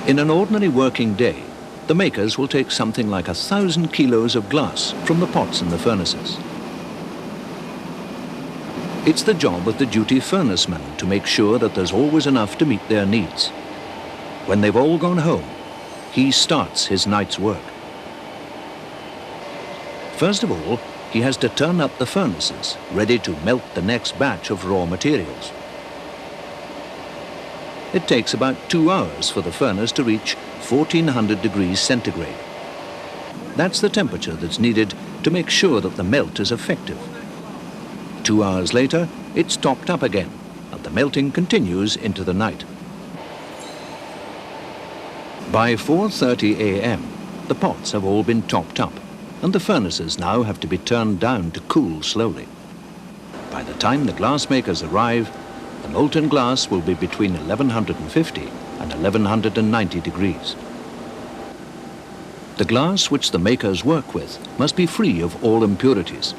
In an ordinary working day, the makers will take something like 1,000 kilos of glass from the pots in the furnaces. It's the job of the duty furnaceman to make sure that there's always enough to meet their needs. When they've all gone home, he starts his night's work. First of all, he has to turn up the furnaces, ready to melt the next batch of raw materials. It takes about 2 hours for the furnace to reach 1400 degrees centigrade. That's the temperature that's needed to make sure that the melt is effective. 2 hours later, it's topped up again, and the melting continues into the night. By 4:30 a.m., the pots have all been topped up, and the furnaces now have to be turned down to cool slowly. By the time the glassmakers arrive, the molten glass will be between 1150 and 1190 degrees. The glass which the makers work with must be free of all impurities.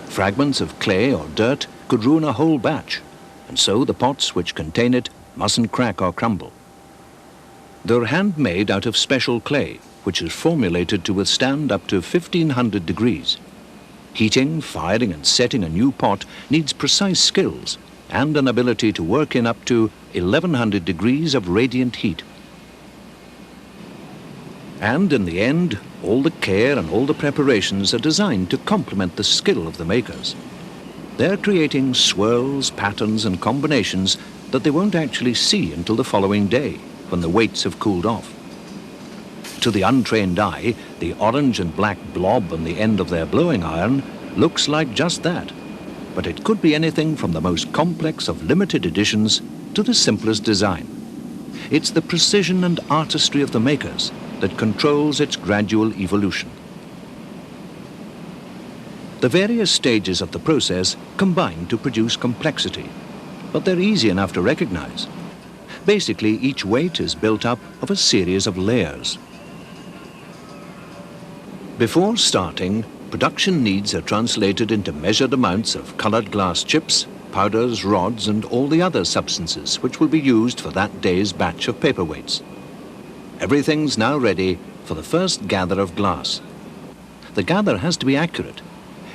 Fragments of clay or dirt could ruin a whole batch, and so the pots which contain it mustn't crack or crumble. They're handmade out of special clay, which is formulated to withstand up to 1500 degrees. Heating, firing and setting a new pot needs precise skills and an ability to work in up to 1100 degrees of radiant heat. And in the end, all the care and all the preparations are designed to complement the skill of the makers. They're creating swirls, patterns and combinations that they won't actually see until the following day, when the weights have cooled off. To the untrained eye, the orange and black blob on the end of their blowing iron looks like just that. But it could be anything from the most complex of limited editions to the simplest design. It's the precision and artistry of the makers that controls its gradual evolution. The various stages of the process combine to produce complexity, but they're easy enough to recognize. Basically, each weight is built up of a series of layers. Before starting, production needs are translated into measured amounts of colored glass chips, powders, rods, and all the other substances which will be used for that day's batch of paperweights. Everything's now ready for the first gather of glass. The gather has to be accurate.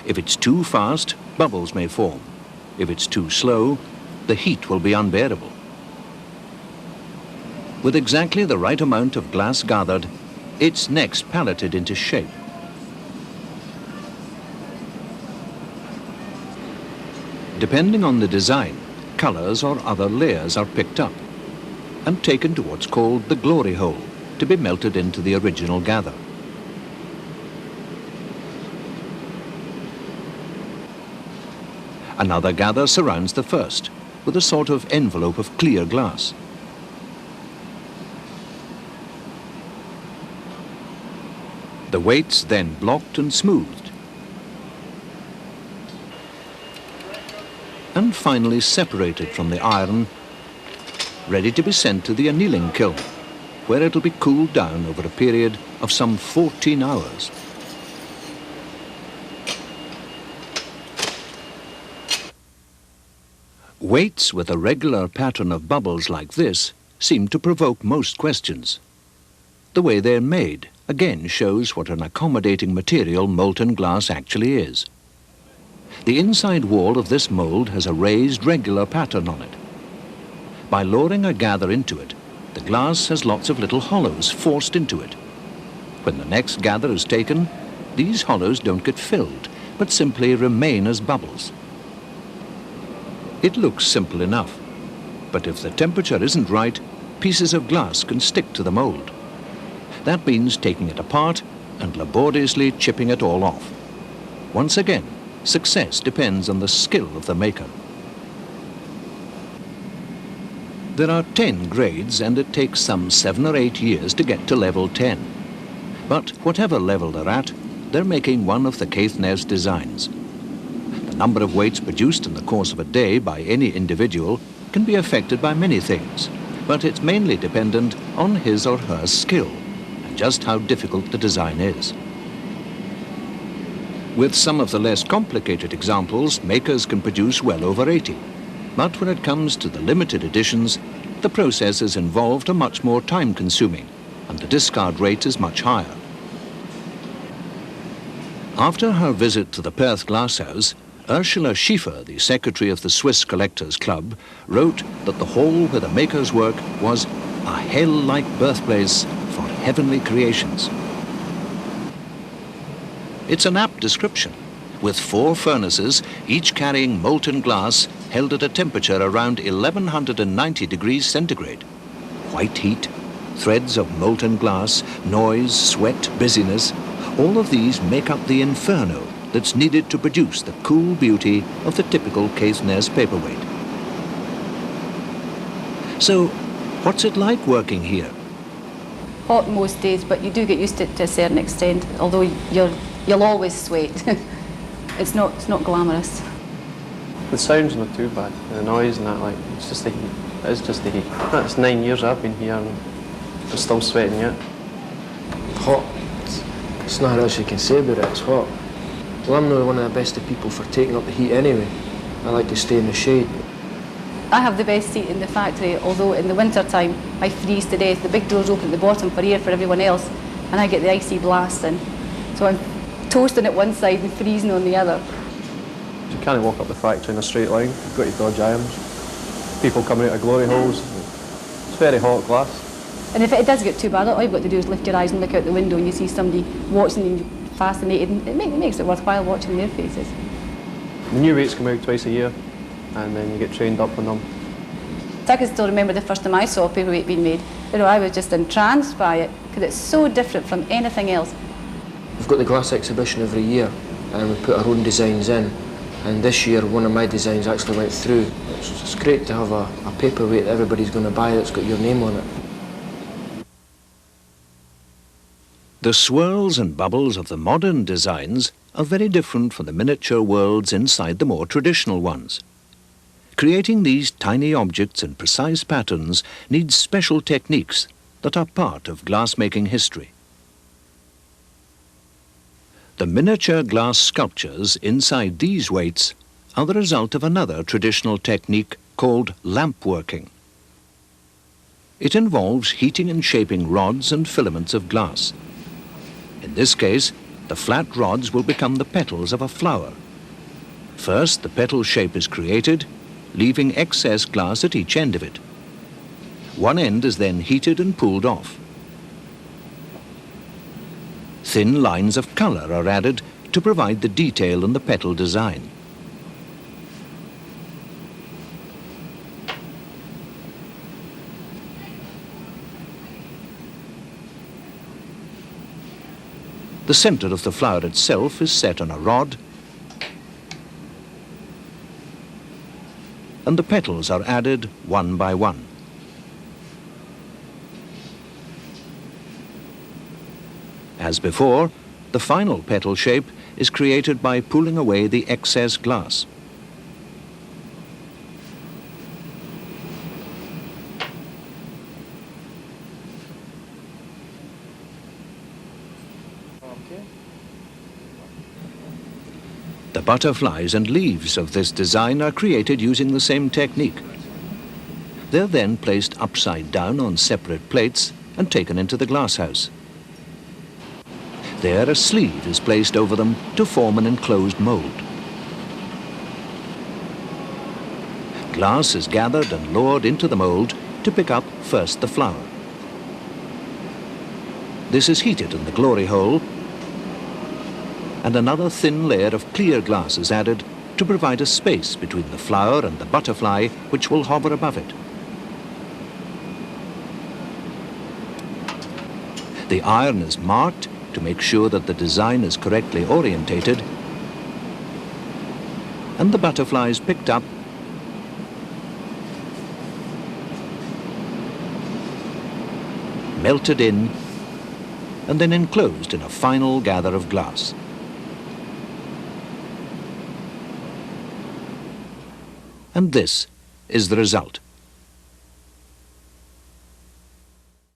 If it's too fast, bubbles may form. If it's too slow, the heat will be unbearable. With exactly the right amount of glass gathered, it's next palleted into shape. Depending on the design, colors or other layers are picked up and taken to what's called the glory hole to be melted into the original gather. Another gather surrounds the first with a sort of envelope of clear glass. The weights then blocked and smoothed, and finally separated from the iron, ready to be sent to the annealing kiln, where it'll be cooled down over a period of some 14 hours. Weights with a regular pattern of bubbles like this seem to provoke most questions. The way they're made again shows what an accommodating material molten glass actually is. The inside wall of this mold has a raised regular pattern on it. By lowering a gather into it, the glass has lots of little hollows forced into it. When the next gather is taken, these hollows don't get filled, but simply remain as bubbles. It looks simple enough, but if the temperature isn't right, pieces of glass can stick to the mold. That means taking it apart and laboriously chipping it all off. Once again, success depends on the skill of the maker. There are 10 grades, and it takes some 7 or 8 years to get to level 10. But whatever level they're at, they're making one of the Caithness designs. The number of weights produced in the course of a day by any individual can be affected by many things, but it's mainly dependent on his or her skill and just how difficult the design is. With some of the less complicated examples, makers can produce well over 80. But when it comes to the limited editions, the processes involved are much more time-consuming, and the discard rate is much higher. After her visit to the Perth glasshouse, Ursula Schiefer, the secretary of the Swiss Collectors Club, wrote that the hall where the makers work was a hell-like birthplace for heavenly creations. It's an apt description, with 4 furnaces, each carrying molten glass held at a temperature around 1190 degrees centigrade. White heat, threads of molten glass, noise, sweat, busyness, all of these make up the inferno that's needed to produce the cool beauty of the typical Caithness paperweight. So, what's it like working here? Hot most days, but you do get used to it to a certain extent, although you'll always sweat. It's not glamorous. The sound's not too bad, the noise and that, like, it's just the heat. It's just the heat. That's 9 years I've been here and I'm still sweating yet. Hot. It's not else you can say about it, it's hot. Well, I'm not one of the best of people for taking up the heat anyway. I like to stay in the shade. I have the best seat in the factory, although in the winter time I freeze to death. The big doors open at the bottom for air for everyone else, and I get the icy blast in. So I'm toasting at one side and freezing on the other. You can't walk up the factory in a straight line. You've got to dodge irons. People coming out of glory holes. It's very hot glass. And if it does get too bad, all you've got to do is lift your eyes and look out the window and you see somebody watching and you're fascinated. And it makes it worthwhile watching their faces. The new weights come out twice a year and then you get trained up on them. I can still remember the first time I saw a paperweight being made. You know, I was just entranced by it because it's so different from anything else. We've got the glass exhibition every year and we put our own designs in. And this year one of my designs actually went through. It's great to have a paperweight that everybody's going to buy that's got your name on it. The swirls and bubbles of the modern designs are very different from the miniature worlds inside the more traditional ones. Creating these tiny objects in precise patterns needs special techniques that are part of glassmaking history. The miniature glass sculptures inside these weights are the result of another traditional technique called lamp working. It involves heating and shaping rods and filaments of glass. In this case, the flat rods will become the petals of a flower. First, the petal shape is created, leaving excess glass at each end of it. One end is then heated and pulled off. Thin lines of colour are added to provide the detail in the petal design. The centre of the flower itself is set on a rod, and the petals are added one by one. As before, the final petal shape is created by pulling away the excess glass. The butterflies and leaves of this design are created using the same technique. They're then placed upside down on separate plates and taken into the glasshouse. There, a sleeve is placed over them to form an enclosed mould. Glass is gathered and lowered into the mould to pick up first the flower. This is heated in the glory hole, and another thin layer of clear glass is added to provide a space between the flower and the butterfly which will hover above it. The iron is marked to make sure that the design is correctly orientated, and the butterfly is picked up melted in, and then enclosed in a final gather of glass. And this is the result.